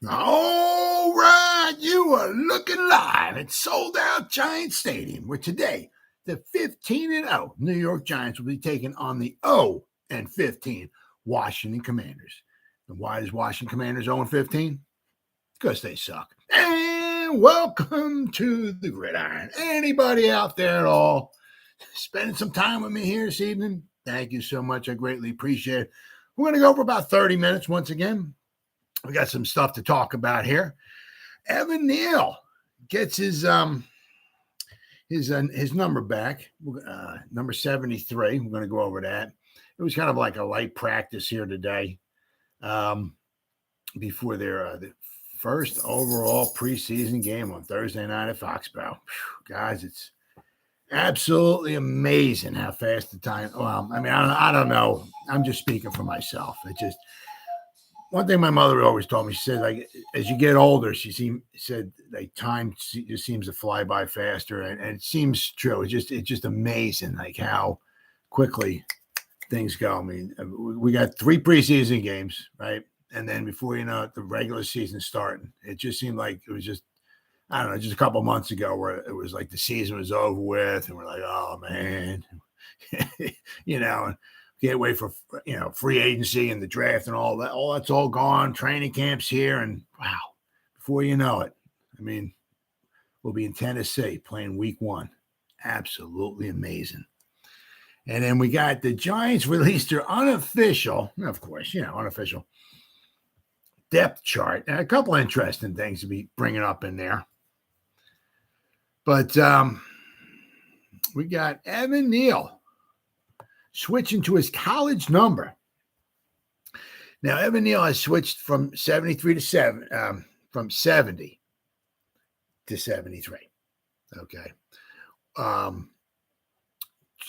All right, you are looking live at Sold Out Giant Stadium, where today the 15-0 New York Giants will be taking on the 0-15 Washington Commanders. And why is Washington Commanders 0-15? Because they suck. And welcome to the Gridiron. Anybody out there at all spending some time with me here this evening? Thank you so much. I greatly appreciate it. We're going to go for about 30 minutes once again. We got some stuff to talk about here. Neal gets his number back, number 73. We're going to go over that. It was kind of like a light practice here today, before their the first overall preseason game on Thursday night at Foxborough. Whew, guys, it's absolutely amazing how fast the time. Well, I mean, I don't know. I'm just speaking for myself. It just. One thing my mother always told me, she said, like, as you get older, said, like, time just seems to fly by faster, and it seems true. It's just amazing, like, how quickly things go. I mean, we got 3 preseason games, right? And then before you know it, the regular season starting. It just seemed like it was just, I don't know, just a couple months ago where it was like the season was over with, and we're like, oh, man, and can't wait for, free agency and the draft and all that. All that's all gone. Training camps here. And wow, before you know it, I mean, we'll be in Tennessee playing week 1. Absolutely amazing. And then we got the Giants released their unofficial, of course, unofficial depth chart. And a couple of interesting things to be bringing up in there. But we got Neal switching to his college number. Now, Neal has switched from 73 to 7, from 70 to 73. Okay.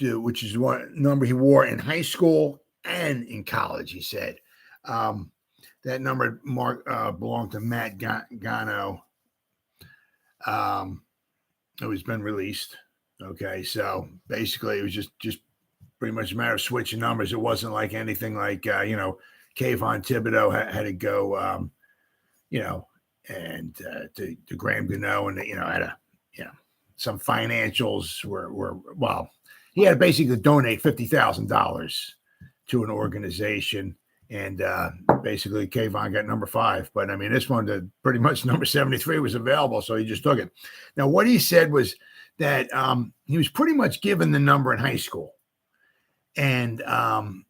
Which is one number he wore in high school and in college, he said. That number belonged to Matt Gano. It was been released. Okay. So basically it was just pretty much a matter of switching numbers. It wasn't like anything like, Kayvon Thibodeau had to go, and to Graham Gano, and, had some financials were he had basically donate $50,000 to an organization, and basically Kayvon got number 5. But I mean, this one, pretty much number 73 was available, so he just took it. Now, what he said was that he was pretty much given the number in high school. And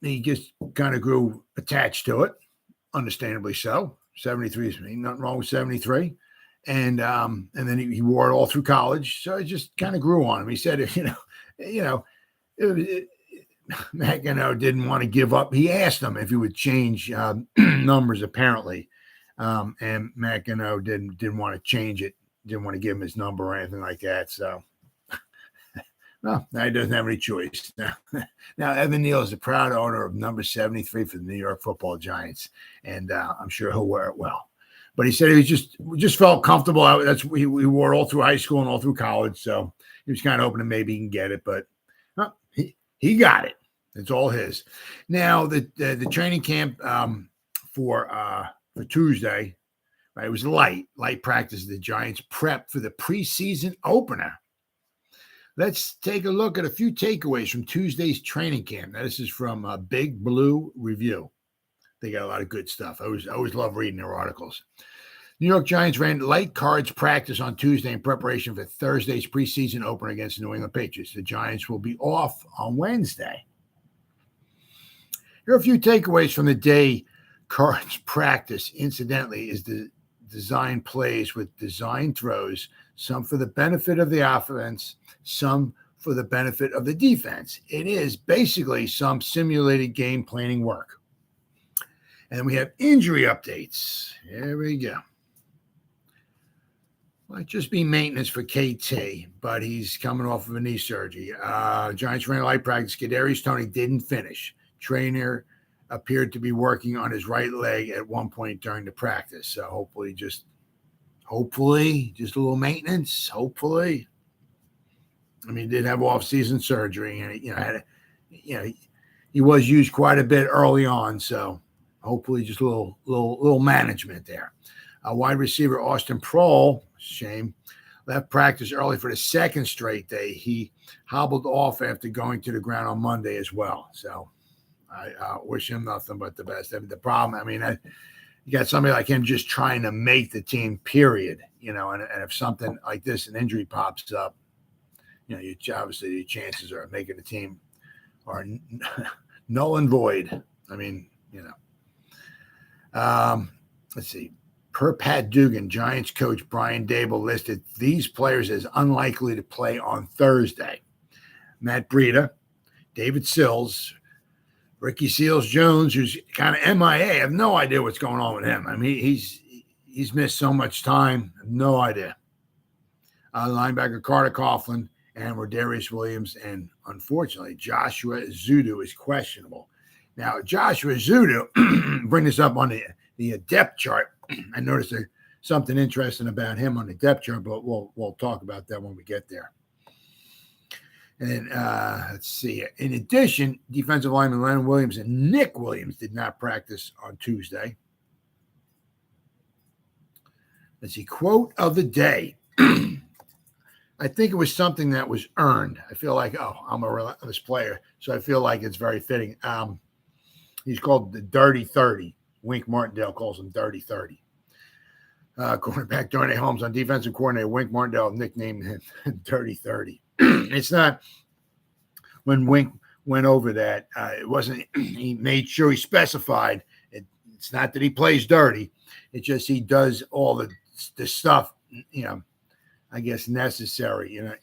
he just kind of grew attached to it, understandably so. 73 is nothing wrong with 73. And then he wore it all through college. So it just kind of grew on him. He said, Matt Gano didn't want to give up. He asked him if he would change numbers, apparently. And Matt Gano didn't want to change it, didn't want to give him his number or anything like that. So. No, now he doesn't have any choice. Now Neal is the proud owner of number 73 for the New York Football Giants, and I'm sure he'll wear it well. But he said he just felt comfortable. He wore it all through high school and all through college, so he was kind of hoping that maybe he can get it. But he got it. It's all his. Now the training camp for Tuesday, right? It was light practice. The Giants prep for the preseason opener. Let's take a look at a few takeaways from Tuesday's training camp. Now, this is from Big Blue Review. They got a lot of good stuff. I always love reading their articles. New York Giants ran light cards practice on Tuesday in preparation for Thursday's preseason opener against the New England Patriots. The Giants will be off on Wednesday. Here are a few takeaways from the day cards practice. Incidentally, is the design plays with design throws, some for the benefit of the offense, some for the benefit of the defense. It is basically some simulated game planning work. And we have injury updates. Here we go. Might just be maintenance for KT, but he's coming off of a knee surgery. Giants ran light practice. Kadarius Toney didn't finish. Trainer appeared to be working on his right leg at one point during the practice. So hopefully just a little maintenance. Hopefully. I mean, he did have off-season surgery, and he was used quite a bit early on. So hopefully just a little management there. Wide receiver Austin Proehl, shame, left practice early for the second straight day. He hobbled off after going to the ground on Monday as well. So I wish him nothing but the best. The problem, you got somebody like him just trying to make the team, period. And if something like this, an injury pops up, obviously your chances of making the team are null and void. Let's see. Per Pat Dugan, Giants coach Brian Daboll listed these players as unlikely to play on Thursday. Matt Breida, David Sills, Ricky Seals-Jones, who's kind of MIA. I have no idea what's going on with him. He's missed so much time. I have no idea. Linebacker Carter Coughlin and Rodarius Williams, and unfortunately, Joshua Ezeudu is questionable. Now, Joshua Ezeudu, bring this up on the depth chart. I noticed there's something interesting about him on the depth chart, but we'll talk about that when we get there. And let's see. In addition, defensive lineman Leonard Williams and Nick Williams did not practice on Tuesday. Let's see. Quote of the day. I think it was something that was earned. I feel like, I'm a relentless player, so I feel like it's very fitting. He's called the Dirty 30. Wink Martindale calls him Dirty 30. Cornerback Darnay Holmes, on defensive coordinator Wink Martindale nicknamed him Dirty 30. It's not, when Wink went over that, it wasn't, he made sure he specified, it's not that he plays dirty. It's just he does all the stuff, I guess necessary, to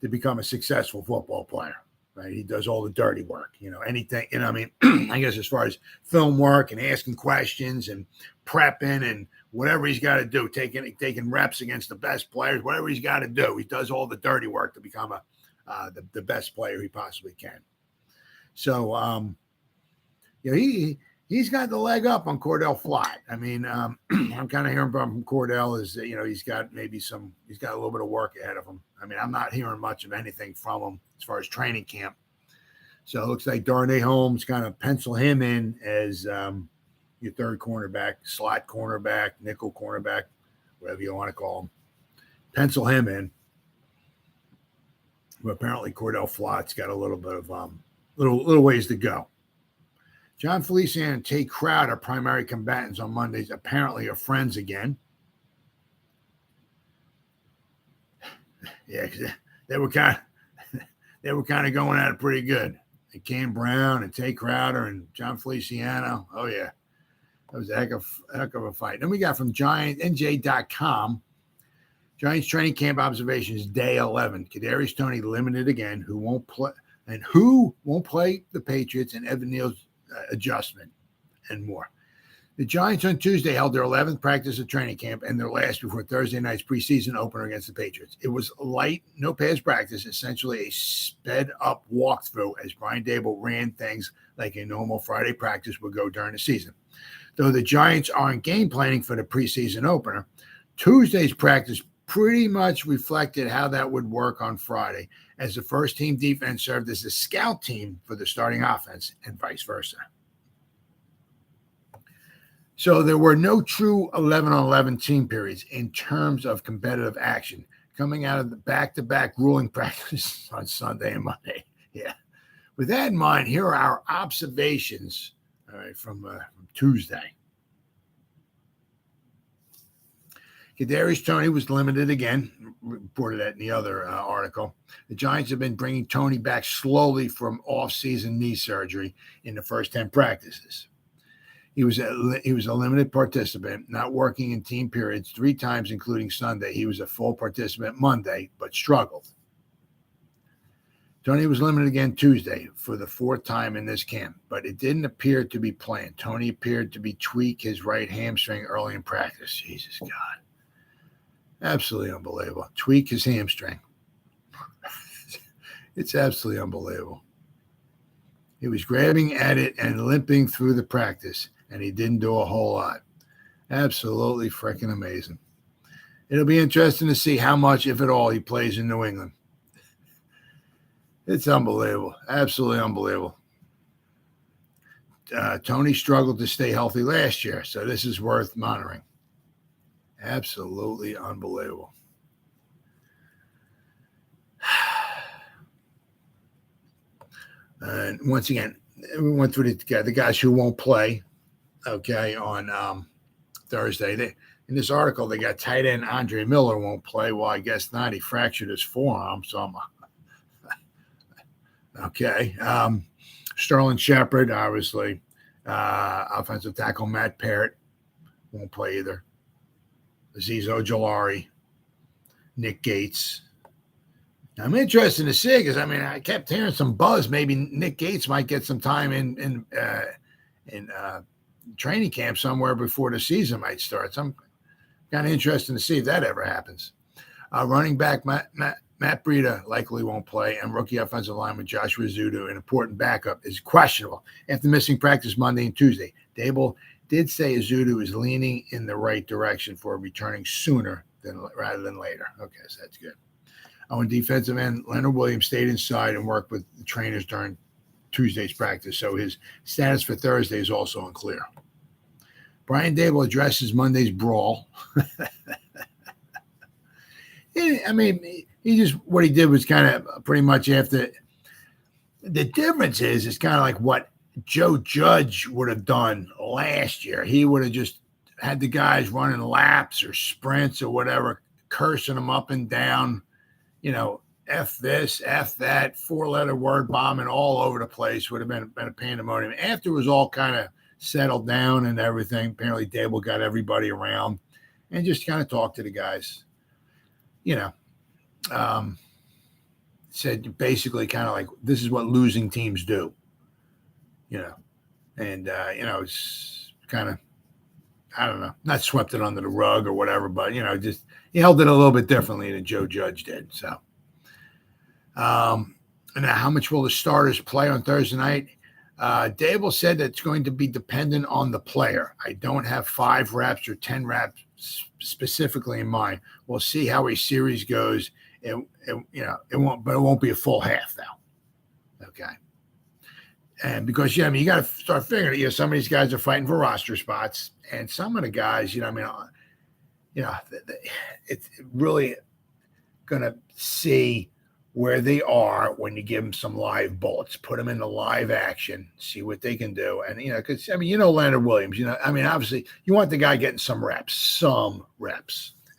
become a successful football player. Right, he does all the dirty work, anything, I guess as far as film work and asking questions and prepping and whatever he's got to do, taking reps against the best players, whatever he's got to do, he does all the dirty work to become the best player he possibly can. So, he's got the leg up on Cordell Flott. I'm kind of hearing from Cordell is that, he's got a little bit of work ahead of him. I'm not hearing much of anything from him as far as training camp. So it looks like Darnay Holmes kind of pencil him in as your third cornerback, slot cornerback, nickel cornerback, whatever you want to call him. Pencil him in. But apparently Cordell Flott's got a little bit of little ways to go. John Feliciano and Tay Crowder, primary combatants on Mondays, apparently are friends again. Yeah, because they were kind of going at it pretty good. And Cam Brown and Tay Crowder and John Feliciano. Oh yeah, that was a heck of a fight. Then we got from NJ.com, Giants training camp observations day 11. Kadarius Toney limited again. Who won't play the Patriots, and Evan Neal's adjustment, and more. The Giants on Tuesday held their 11th practice of training camp and their last before Thursday night's preseason opener against the Patriots. It was light, no pads practice, essentially a sped-up walkthrough as Brian Daboll ran things like a normal Friday practice would go during the season. Though the Giants aren't game planning for the preseason opener, Tuesday's practice pretty much reflected how that would work on Friday, as the first-team defense served as a scout team for the starting offense and vice versa. So there were no true 11-on-11 team periods in terms of competitive action coming out of the back-to-back ruling practice on Sunday and Monday. Yeah. With that in mind, here are our observations from Tuesday. Kadarius Toney was limited again, reported that in the other article. The Giants have been bringing Toney back slowly from off-season knee surgery in the first 10 practices. He was a limited participant, not working in team periods 3 times, including Sunday. He was a full participant Monday, but struggled. Toney was limited again Tuesday for the 4th time in this camp, but it didn't appear to be planned. Toney appeared to be tweak his right hamstring early in practice. Jesus God. Absolutely unbelievable. Tweak his hamstring. It's absolutely unbelievable. He was grabbing at it and limping through the practice, and he didn't do a whole lot. Absolutely freaking amazing. It'll be interesting to see how much, if at all, he plays in New England. It's unbelievable. Absolutely unbelievable. Tony struggled to stay healthy last year, so this is worth monitoring. Absolutely unbelievable. And once again, we went through the guys who won't play, okay, on Thursday. In this article, they got tight end Andre Miller won't play. Well, I guess not. He fractured his forearm, so okay. Sterling Shepard, obviously. Offensive tackle Matt Parrott won't play either. Azeez Ojulari, Nick Gates. Now, I'm interested to see because I kept hearing some buzz. Maybe Nick Gates might get some time in training camp somewhere before the season might start. So I'm kind of interested to see if that ever happens. Running back Matt Breida likely won't play, and rookie offensive lineman Joshua Ezeudu, an important backup, is questionable after missing practice Monday and Tuesday. Dable did say Ezeudu is leaning in the right direction for returning sooner rather than later. Okay, so that's good. On defensive end, Leonard Williams stayed inside and worked with the trainers during Tuesday's practice, so his status for Thursday is also unclear. Brian Dable addresses Monday's brawl. He just, what he did was kind of pretty much after. The difference is it's kind of like what Joe Judge would have done last year. He would have just had the guys running laps or sprints or whatever, cursing them up and down, F this, F that, 4-letter word bombing all over the place would have been a pandemonium. After it was all kind of settled down and everything, apparently Dable got everybody around and just kind of talked to the guys. Said basically kind of like, this is what losing teams do, and, it's kind of, I don't know, not swept it under the rug or whatever, but, just he held it a little bit differently than Joe Judge did. So, and now how much will the starters play on Thursday night? Dable said that it's going to be dependent on the player. I don't have 5 reps or 10 reps specifically in mind. We'll see how a series goes. It won't be a full half though. Okay. And because, you got to start figuring, some of these guys are fighting for roster spots, and some of the guys, it's really going to see where they are when you give them some live bullets, put them into live action, see what they can do. And, because, Leonard Williams, obviously you want the guy getting some reps.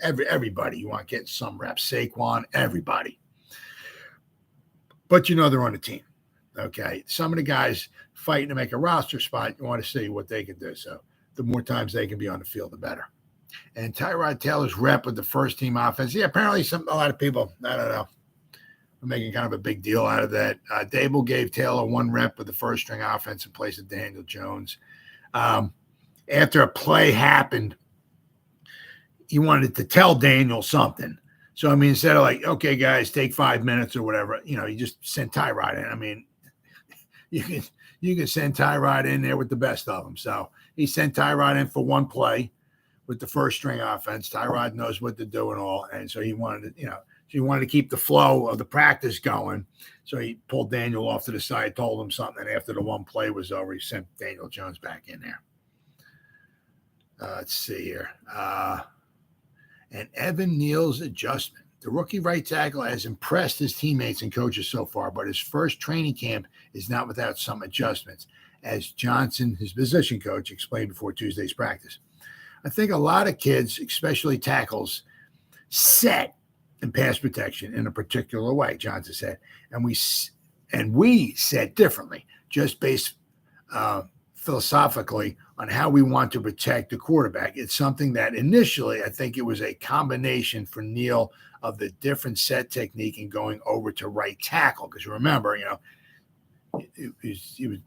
Everybody, you want getting some reps. Saquon, everybody. But, they're on the team. Okay. Some of the guys fighting to make a roster spot, you want to see what they can do. So the more times they can be on the field, the better. And Tyrod Taylor's rep with the first team offense. Yeah, apparently a lot of people, I don't know, are making kind of a big deal out of that. Dable gave Taylor 1 rep with the first string offense in place of Daniel Jones. After a play happened, he wanted to tell Daniel something. So, instead of like, okay, guys, take 5 minutes or whatever, you just send Tyrod in. You can send Tyrod in there with the best of them. So he sent Tyrod in for 1 play with the first string offense. Tyrod knows what to do and all. And so he wanted to keep the flow of the practice going. So he pulled Daniel off to the side, told him something. And after the 1 play was over, he sent Daniel Jones back in there. Let's see here. And Evan Neal's adjustment. The rookie right tackle has impressed his teammates and coaches so far, but his first training camp is not without some adjustments, as Johnson, his position coach, explained before Tuesday's practice. I think a lot of kids, especially tackles, set in pass protection in a particular way, Johnson said. And we set differently, just based philosophically on how we want to protect the quarterback. It's something that initially, I think it was a combination for Neal of the different set technique and going over to right tackle. Because remember, he was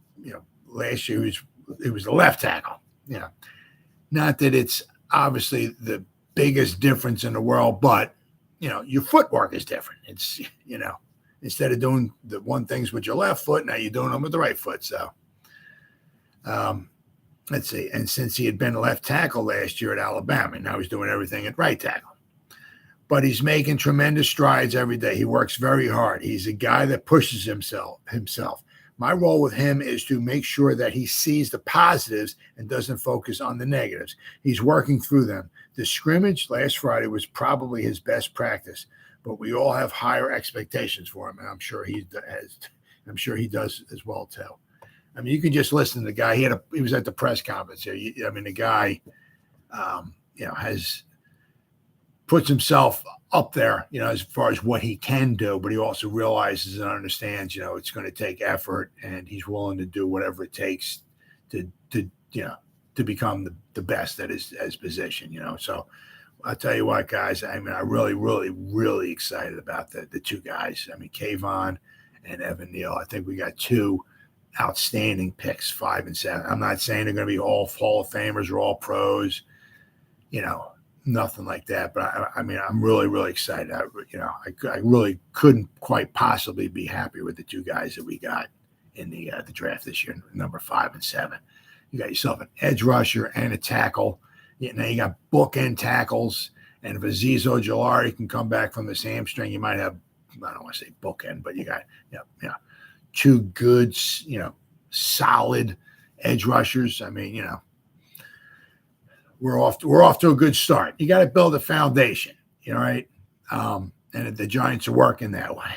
last year he was the left tackle. Not that it's obviously the biggest difference in the world, but your footwork is different. It's instead of doing the one things with your left foot, now you're doing them with the right foot. So let's see. And since he had been left tackle last year at Alabama, now he's doing everything at right tackle. But he's making tremendous strides every day. He works very hard. He's a guy that pushes himself. My role with him is to make sure that he sees the positives and doesn't focus on the negatives. He's working through them. The scrimmage last Friday was probably his best practice, but we all have higher expectations for him, and I'm sure he does as well too. I mean, you can just listen to the guy. He was at the press conference here. The guy, has puts himself up there, as far as what he can do, but he also realizes and understands, it's going to take effort, and he's willing to do whatever it takes to become the best at his position, So I'll tell you what, guys, I'm really, really, really excited about the two guys. Kayvon and Evan Neal. I think we got two outstanding picks, 5 and 7. I'm not saying they're going to be all Hall of Famers or all pros, nothing like that. But I'm really, really excited. I really couldn't quite possibly be happier with the two guys that we got in the draft this year, number 5 and 7. You got yourself an edge rusher and a tackle. Now you got bookend tackles, and if Azeez Ojulari can come back from this hamstring, you might have, I don't want to say bookend, but you got two good, solid edge rushers. We're off to a good start. You got to build a foundation, right? And the Giants are working that way.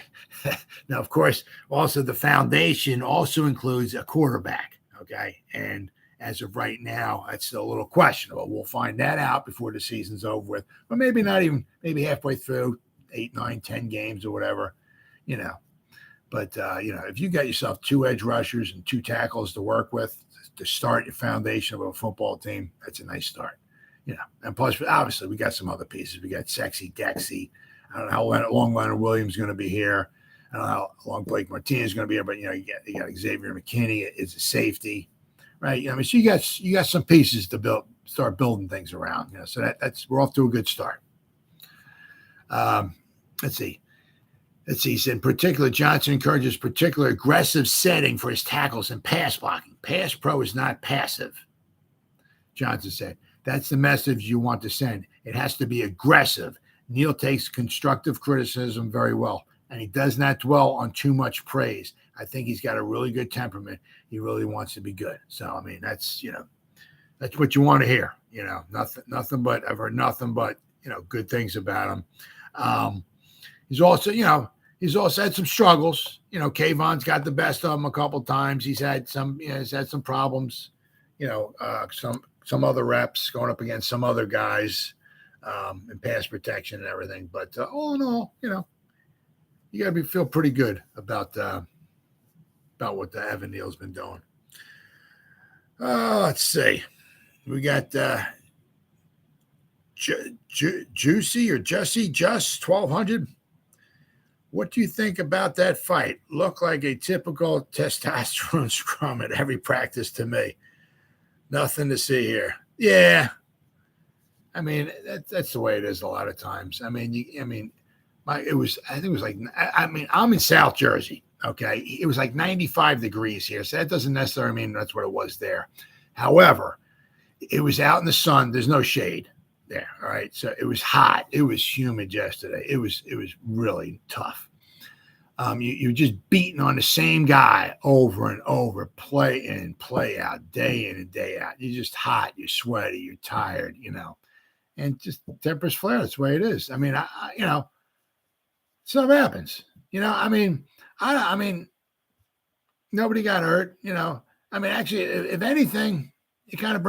Now, of course, also the foundation also includes a quarterback, okay? And as of right now, that's still a little questionable. We'll find that out before the season's over with, or maybe not even, maybe halfway through, 8, 9, 10 games or whatever, But, if you got yourself 2 edge rushers and 2 tackles to work with to start your foundation of a football team, that's a nice start, And plus, obviously, we got some other pieces. We got Sexy Dexy. I don't know how long Leonard Williams is going to be here. I don't know how long Blake Martinez is going to be here, but, you got Xavier McKinney is a safety, right? So you got some pieces to start building things around, So we're off to a good start. Let's see. He said, in particular, Johnson encourages particular aggressive setting for his tackles and pass blocking. Pass pro is not passive, Johnson said. That's the message you want to send. It has to be aggressive. Neal takes constructive criticism very well, and he does not dwell on too much praise. I think he's got a really good temperament. He really wants to be good. So, that's what you want to hear. Nothing but, I've heard nothing but, good things about him. He's also had some struggles. Kayvon's got the best of him a couple times. He's had some problems. Some other reps going up against some other guys in pass protection and everything. But all in all, you got to feel pretty good about what the Evan Neal's been doing. Let's see. We got Juicy or Jussie Just 1200. What do you think about that fight? Looked like a typical testosterone scrum at every practice to me. Nothing to see here. Yeah. That's the way it is a lot of times. I'm in South Jersey. Okay. It was like 95 degrees here. So that doesn't necessarily mean that's what it was there. However, it was out in the sun. There's no shade there. All right. So it was hot. It was humid yesterday. It was really tough. You're just beating on the same guy over and over, play in, play out, day in and day out. You're just hot. You're sweaty. You're tired, and just tempers flare. That's the way it is. Stuff happens, nobody got hurt, actually, if anything, I think it kind of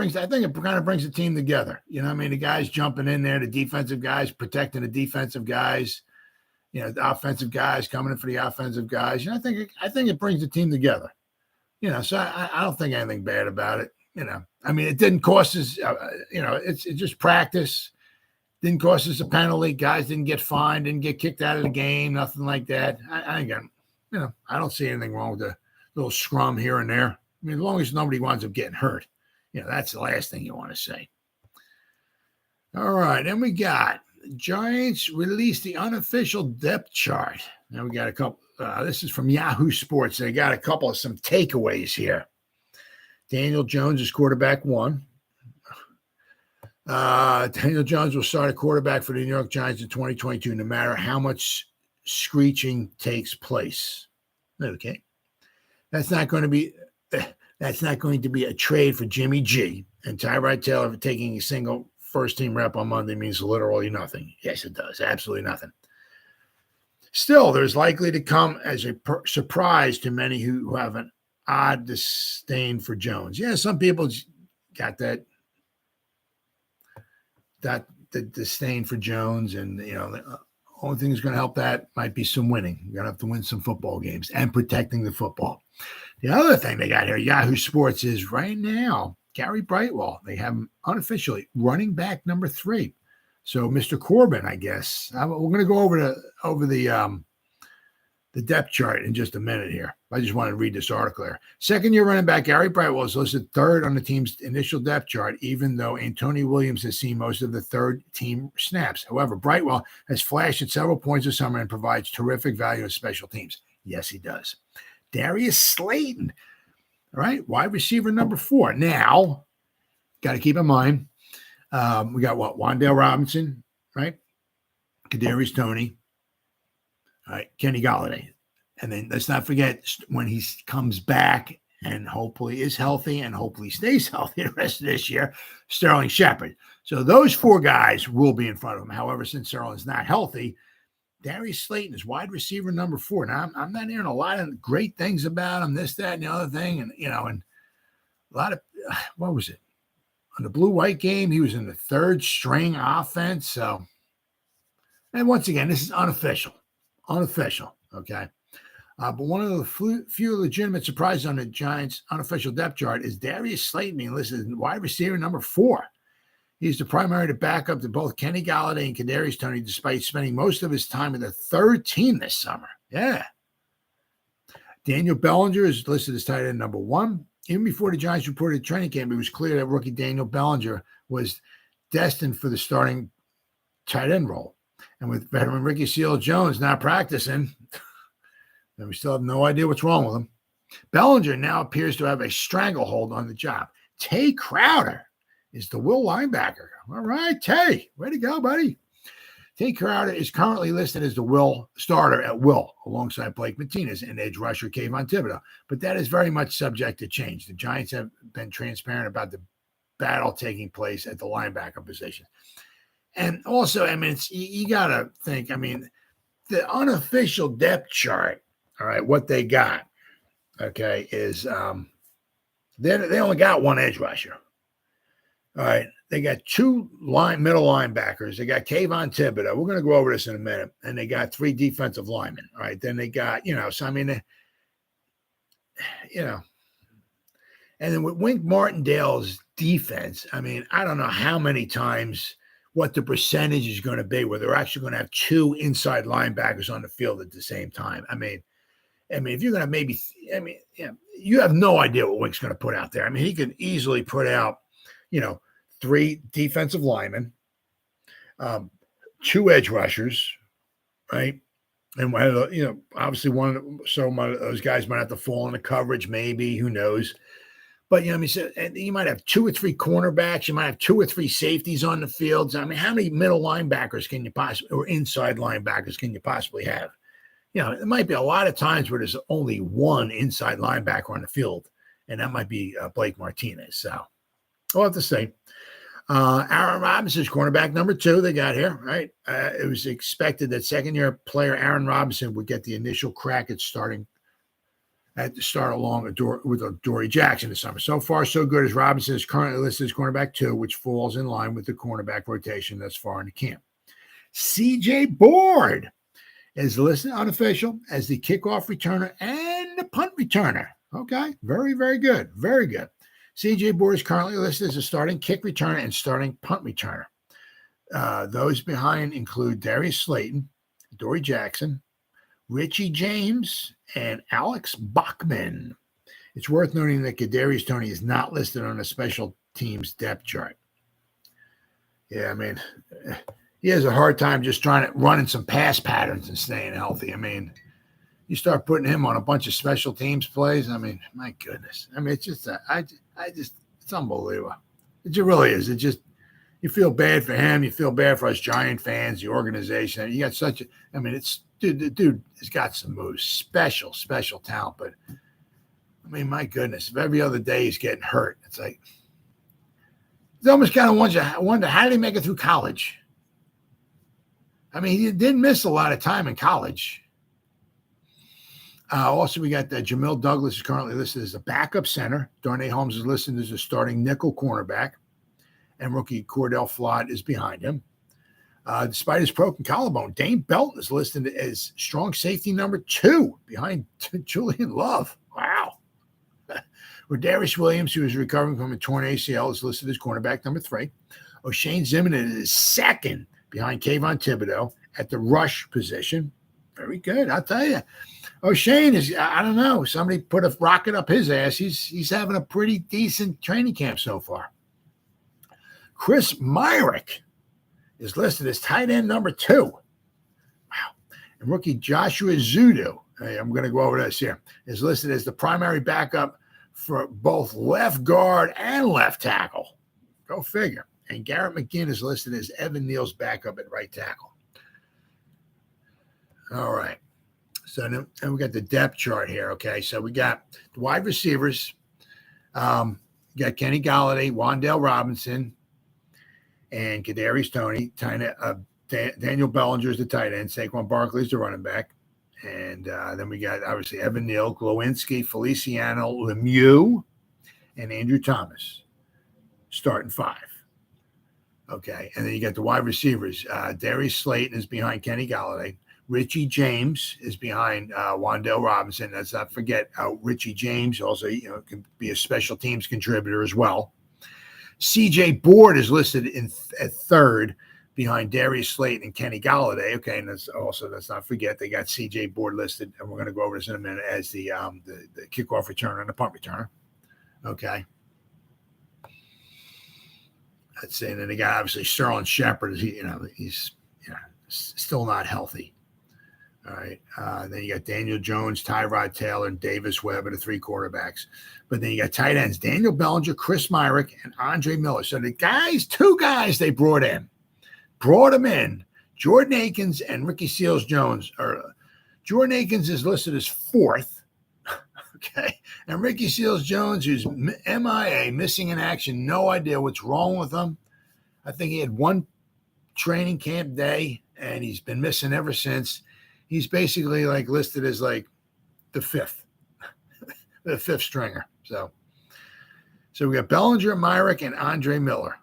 brings the team together. The guys jumping in there, the defensive guys protecting the defensive guys, the offensive guys coming in for the offensive guys. I think it brings the team together. So I don't think anything bad about it. It didn't cost us. It's just practice. Didn't cost us a penalty. Guys didn't get fined. Didn't get kicked out of the game. Nothing like that. I don't see anything wrong with a little scrum here and there. As long as nobody winds up getting hurt. That's the last thing you want to say. All right. Then we got Giants released the unofficial depth chart. Now we got a couple. This is from Yahoo Sports. They got a couple of some takeaways here. Daniel Jones is quarterback 1. Daniel Jones will start a quarterback for the New York Giants in 2022, no matter how much screeching takes place. Okay. That's not going to be a trade for Jimmy G. And Tyrod Taylor taking a single first-team rep on Monday means literally nothing. Yes, it does. Absolutely nothing. Still, there's likely to come as a surprise to many who have an odd disdain for Jones. Yeah, some people got the disdain for Jones, and the only thing that's going to help that might be some winning. You're going to have to win some football games and protecting the football. The other thing they got here, Yahoo Sports, is right now Gary Brightwell. They have him unofficially running back number 3. So Mr. Corbin, I guess. We're going to go over the depth chart in just a minute here. I just want to read this article here. Second-year running back Gary Brightwell is listed 3rd on the team's initial depth chart, even though Antonio Williams has seen most of the third-team snaps. However, Brightwell has flashed at several points this summer and provides terrific value in special teams. Yes, he does. Darius Slayton, all right, wide receiver number 4. Now, got to keep in mind, we got Wan'Dale Robinson, right? Kadarius Toney, all right, Kenny Golladay. And then let's not forget when he comes back and hopefully is healthy and hopefully stays healthy the rest of this year, Sterling Shepard. So those 4 guys will be in front of him. However, since Sterling's not healthy, Darius Slayton is wide receiver number 4. Now, I'm not hearing a lot of great things about him, this, that, and the other thing. And, and a lot of, what was it? On the blue-white game, he was in the 3rd string offense. So, and once again, this is unofficial, okay? But one of the few legitimate surprises on the Giants' unofficial depth chart is Darius Slayton being listed as wide receiver number 4. He's the primary to back up to both Kenny Golladay and Kadarius Toney, despite spending most of his time with the 3rd team this summer. Yeah. Daniel Bellinger is listed as tight end number 1. Even before the Giants reported training camp, it was clear that rookie Daniel Bellinger was destined for the starting tight end role. And with veteran Ricky Seals-Jones not practicing, and we still have no idea what's wrong with him, Bellinger now appears to have a stranglehold on the job. Tay Crowder is the will linebacker. All right, Tay, way to go, buddy. Tay Crowder is currently listed as the will starter at will, alongside Blake Martinez and edge rusher Kayvon Thibodeau. But that is very much subject to change. The Giants have been transparent about the battle taking place at the linebacker position. And also, you got to think, the unofficial depth chart, all right, what they got, okay, is they only got 1 edge rusher. All right, they got 2 middle linebackers. They got Kayvon Thibodeau. We're going to go over this in a minute. And they got 3 defensive linemen. All right, then they got, and then with Wink Martindale's defense, I don't know how many times what the percentage is going to be where they're actually going to have 2 inside linebackers on the field at the same time. If you're going to you have no idea what Wink's going to put out there. He could easily put out, 3 defensive linemen, 2 edge rushers, right? And, obviously one of those guys might have to fall into coverage, maybe, who knows? But, and you might have 2 or 3 cornerbacks. You might have 2 or 3 safeties on the field. How many middle linebackers can you possibly, or inside linebackers can you possibly have? It might be a lot of times where there's only 1 inside linebacker on the field, and that might be Blake Martinez. So we'll have to see. Aaron Robinson's cornerback number 2 they got here, right? It was expected that second-year player Aaron Robinson would get the initial crack at the start along with Adoree Jackson this summer. So far, so good, as Robinson is currently listed as cornerback 2, which falls in line with the cornerback rotation thus far in the camp. C.J. Board is listed unofficial as the kickoff returner and the punt returner. Okay, very, very good. Very good. C.J. Board is currently listed as a starting kick returner and starting punt returner. Those behind include Darius Slayton, Adoree Jackson, Richie James, and Alex Bachman. It's worth noting that Kadarius Toney is not listed on a special teams depth chart. Yeah, he has a hard time just running some pass patterns and staying healthy. You start putting him on a bunch of special teams plays. My goodness. It's just, it's unbelievable. It just really is. It just, you feel bad for him. You feel bad for us Giant fans, the organization. You got the dude has got some moves, special talent, but I mean, my goodness, if every other day he's getting hurt, it's like, it's almost kind of wonder how did he make it through college? I mean, he didn't miss a lot of time in college. Also, we got Jamil Douglas is currently listed as a backup center. Darnay Holmes is listed as a starting nickel cornerback. And rookie Cordell Flott is behind him. Despite his broken collarbone, Dane Belton is listed as strong safety number 2 behind Julian Love. Wow. Darius Williams, who is recovering from a torn ACL, is listed as cornerback number 3. Oshane Ximines is second behind Kayvon Thibodeau at the rush position. Very good, I'll tell you. Oshane is, I don't know, somebody put a rocket up his ass. He's having a pretty decent training camp so far. Chris Myrick is listed as tight end number 2. Wow. And rookie Joshua Zudu, I'm going to go over this here, is listed as the primary backup for both left guard and left tackle. Go figure. And Garrett McGinn is listed as Evan Neal's backup at right tackle. All right. So then we got the depth chart here. Okay. So we got the wide receivers. We got Kenny Golladay, Wan'Dale Robinson, and Kadarius Toney. Daniel Bellinger is the tight end. Saquon Barkley is the running back. And then we got, obviously, Evan Neal, Glowinski, Feliciano Lemieux, and Andrew Thomas starting 5. Okay. And then you got the wide receivers. Darius Slayton is behind Kenny Golladay. Richie James is behind Wan'Dale Robinson. Let's not forget Richie James also, can be a special teams contributor as well. CJ Board is listed at 3rd behind Darius Slayton and Kenny Golladay. Okay, and let's not forget they got CJ Board listed, and we're going to go over this in a minute, as the kickoff returner and the punt returner. Okay. Let's see. And then they got obviously Sterling Shepard. He's still not healthy. All right. Then you got Daniel Jones, Tyrod Taylor, and Davis Webb are the 3 quarterbacks. But then you got tight ends, Daniel Bellinger, Chris Myrick, and Andre Miller. So the 2 guys they brought them in, Jordan Akins and Ricky Seals-Jones. Jordan Akins is listed as 4th. Okay. And Ricky Seals-Jones, who's MIA, missing in action, no idea what's wrong with him. I think he had 1 training camp day, and he's been missing ever since. He's basically listed as the 5th, the 5th stringer. So we got Bellinger, Myrick, and Andre Miller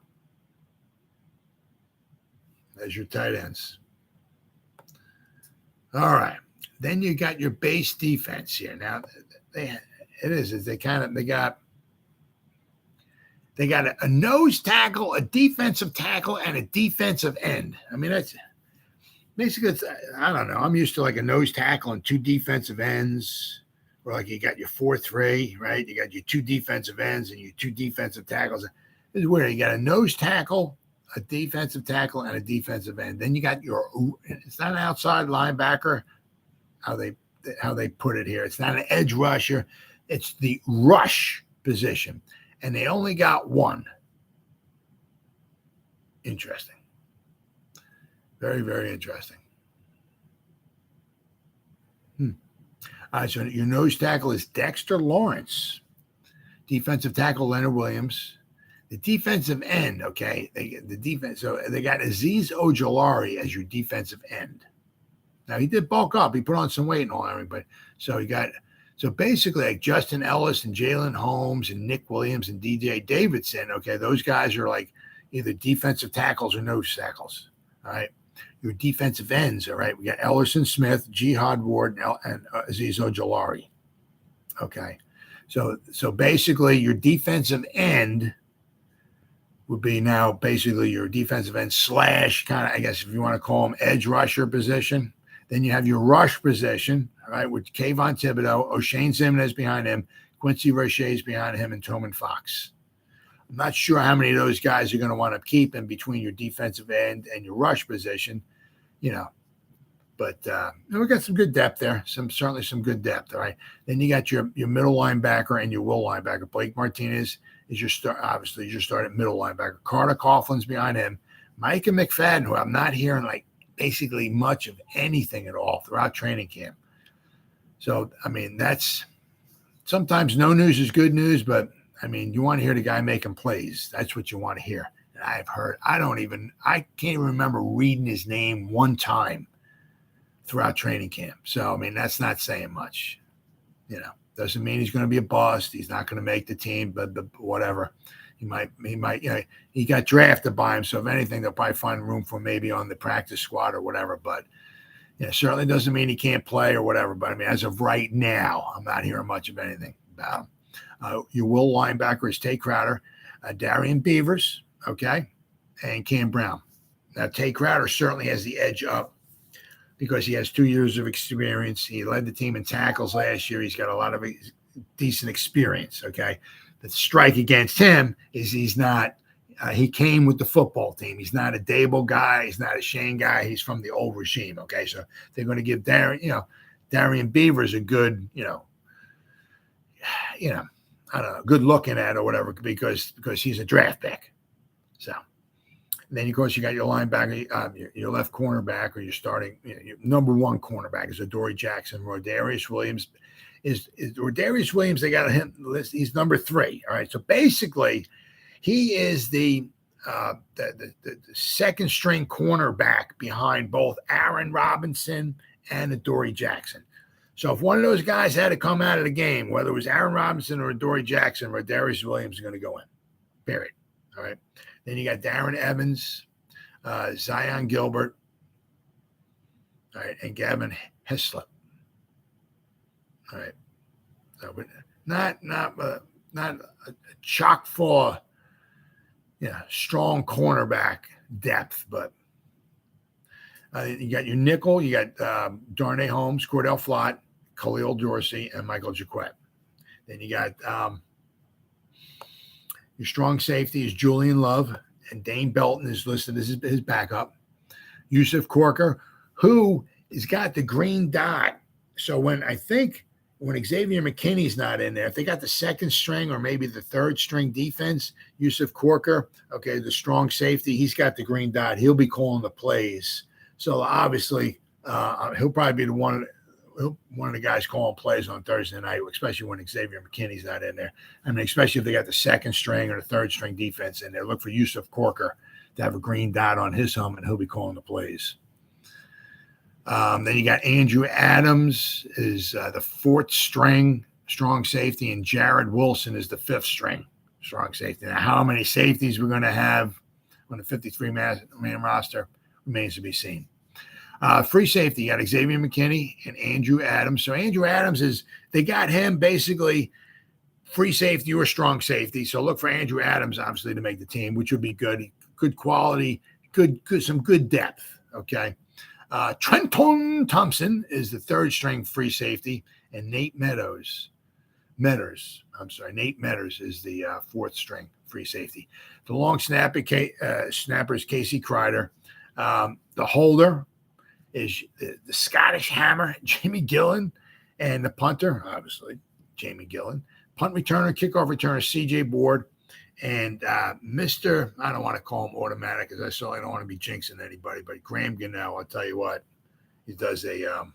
as your tight ends. All right. Then you got your base defense here. Now they got a nose tackle, a defensive tackle, and a defensive end. I mean, that's basically, I don't know. I'm used to a nose tackle and 2 defensive ends, or you got your 4-3, right? You got your 2 defensive ends and your 2 defensive tackles. This is weird. You got a nose tackle, a defensive tackle, and a defensive end. Then you got it's not an outside linebacker, how they put it here. It's not an edge rusher. It's the rush position. And they only got 1. Interesting. Very, very interesting. All right, so your nose tackle is Dexter Lawrence. Defensive tackle, Leonard Williams. The defensive end, okay, so they got Azeez Ojulari as your defensive end. Now, he did bulk up. He put on some weight and all that, but so basically Justin Ellis and Jalen Holmes and Nick Williams and DJ Davidson, okay, those guys are either defensive tackles or nose tackles, all right? Your defensive ends, all right? We got Ellerson Smith, Jihad Ward, and Azeez Ojulari. Okay. So basically your defensive end would be now basically your defensive end / kind of, I guess, if you want to call them edge rusher position. Then you have your rush position, all right, with Kayvon Thibodeau, Oshane Ximines behind him, Quincy Roche is behind him, and Toman Fox. I'm not sure how many of those guys you're going to want to keep in between your defensive end and your rush position, but we got some good depth there. Certainly some good depth. All right. Then you got your middle linebacker and your will linebacker. Blake Martinez is your start. Obviously, is your start at middle linebacker. Carter Coughlin's behind him. Micah McFadden, who I'm not hearing basically much of anything at all throughout training camp. So I mean, that's sometimes no news is good news, but I mean, you want to hear the guy making plays. That's what you want to hear. And I've heard, I can't even remember reading his name one time throughout training camp. So, I mean, that's not saying much. You know, doesn't mean he's going to be a bust. He's not going to make the team, but whatever. He might, you know, he got drafted by him. So if anything, they'll probably find room for maybe on the practice squad or whatever. But yeah, certainly doesn't mean he can't play or whatever. But I mean, as of right now, I'm not hearing much of anything about him. Your will linebacker is Tay Crowder, Darian Beavers, okay, and Cam Brown. Now, Tay Crowder certainly has the edge up because he has 2 years of experience. He led the team in tackles last year. He's got a lot of decent experience, okay. The strike against him is he's not he came with the football team. He's not a Dable guy. He's not a Shane guy. He's from the old regime, okay. So they're going to give Darian Beavers a good, I don't know, good looking at or whatever because he's a draft pick. So then, of course, you got your linebacker, your left cornerback, or your starting, your number one cornerback is Adoree Jackson. Rodarius Williams is Rodarius Williams. They got him list. He's number 3. All right. So basically, he is the second string cornerback behind both Aaron Robinson and Adoree Jackson. So if one of those guys had to come out of the game, whether it was Aaron Robinson or Adoree Jackson, Rodarius Williams is going to go in. Period. All right. Then you got Darren Evans, Zion Gilbert, all right, and Gavin Heslop. All right. So not a chock full of, strong cornerback depth, but you got your nickel. You got Darnay Holmes, Cordell Flott, Khalil Dorsey, and Michael Jaquette. Then you got your strong safety is Julian Love, and Dane Belton is listed as his backup. Yusuf Corker, who has got the green dot. So when Xavier McKinney's not in there, if they got the second string or maybe the third string defense, Yusuf Corker, okay, the strong safety, he's got the green dot. He'll be calling the plays. So obviously, he'll probably be one of the guys calling plays on Thursday night, especially when Xavier McKinney's not in there. I mean, especially if they got the second string or the third string defense in there. Look for Yusuf Corker to have a green dot on his helmet. He'll be calling the plays. Then you got Andrew Adams is the 4th string strong safety, and Jared Wilson is the 5th string strong safety. Now, how many safeties we're going to have on the 53-man roster remains to be seen. Free safety, you got Xavier McKinney and Andrew Adams. So Andrew Adams they got him basically free safety or strong safety. So look for Andrew Adams, obviously, to make the team, which would be good. Good quality, some good depth, okay? Trenton Thompson is the 3rd string free safety, and Nate Meadows is the 4th string free safety. The long snapper is Casey Kreider. The holder is the Scottish Hammer, Jamie Gillen, and the punter, obviously, Jamie Gillen. Punt returner, kickoff returner, CJ Board, and Mr. I don't want to call him automatic because I don't want to be jinxing anybody, but Graham Gunnell, I'll tell you what, he does a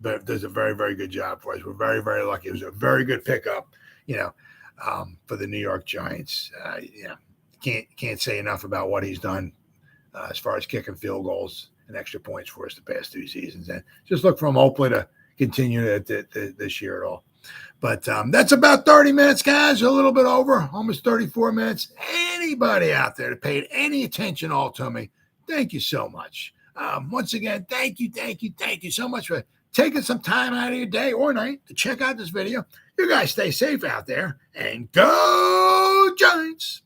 very, very good job for us. We're very, very lucky. It was a very good pickup, for the New York Giants. Can't say enough about what he's done as far as kicking field goals and extra points for us the past 2 seasons. And just look for him hopefully to continue this year at all. But that's about 30 minutes, guys, a little bit over, almost 34 minutes. Anybody out there that paid any attention all to me, thank you so much. Once again, thank you so much for taking some time out of your day or night to check out this video. You guys stay safe out there and go Giants.